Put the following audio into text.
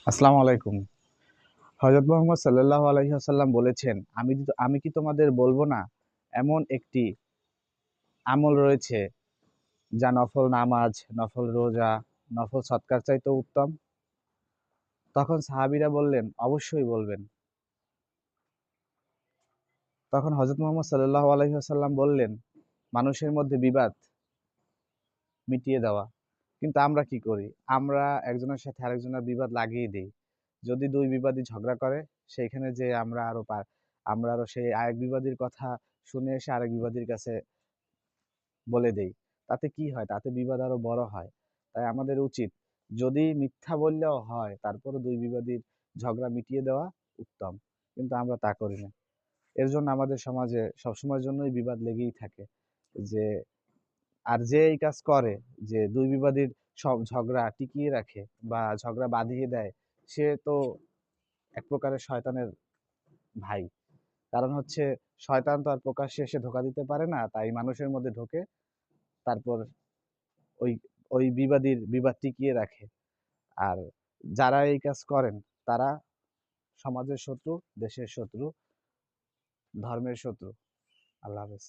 আসসালামু আলাইকুম। হযরত মুহাম্মদ সাল্লাল্লাহু আলাইহি ওয়াসাল্লাম বলেছেন, আমি কি তোমাদের বলবো না, এমন একটি আমল রয়েছে যা নফল নামাজ, নফল রোজা, নফল সৎকার চাইতেও উত্তম? তখন সাহাবীরা বললেন, অবশ্যই বলবেন। তখন হযরত মুহাম্মদ সাল্লাল্লাহু আলাইহি ওয়াসাল্লাম বললেন, মানুষের মধ্যে বিবাদ মিটিয়ে দেওয়া। কিন্তু আমরা কি করি? আমরা একজনের সাথে আরেকজনের বিবাদ লাগিয়ে দেই। যদি ২ বিবাদী ঝগড়া করে, সেইখানে যেয়ে আমরা আরো সেই আরেক বিবাদীর কথা শুনে এসে আরেক বিবাদীর কাছে বলে দেই। তাতে কি হয়? তাতে বিবাদ আরো বড় হয়। তাই আমাদের উচিত, যদি মিথ্যা বললেও হয়, তারপরও ২ বিবাদীর ঝগড়া মিটিয়ে দেওয়া উত্তম। কিন্তু আমরা তা করি না। এর জন্য আমাদের সমাজে সবসময়ের জন্যই বিবাদ লেগেই থাকে। যে যে এই কাজ করে, যে ২ বিবাদীর সব ঝগড়া টিকিয়ে রাখে বা ঝগড়া বাঁধিয়ে দেয়, সে তো এক প্রকারের শয়তানের ভাই। কারণ হচ্ছে, শয়তান তো আর প্রকাশ্যে এসে ধোঁকা দিতে পারে না। তাই মানুষের মধ্যে ঢোকে, তারপর ওই ওই বিবাদীর বিবাদ টিকিয়ে রাখে। আর যারা এই কাজ করেন, তারা সমাজের শত্রু, দেশের শত্রু, ধর্মের শত্রু। আল্লাহ হাফেজ।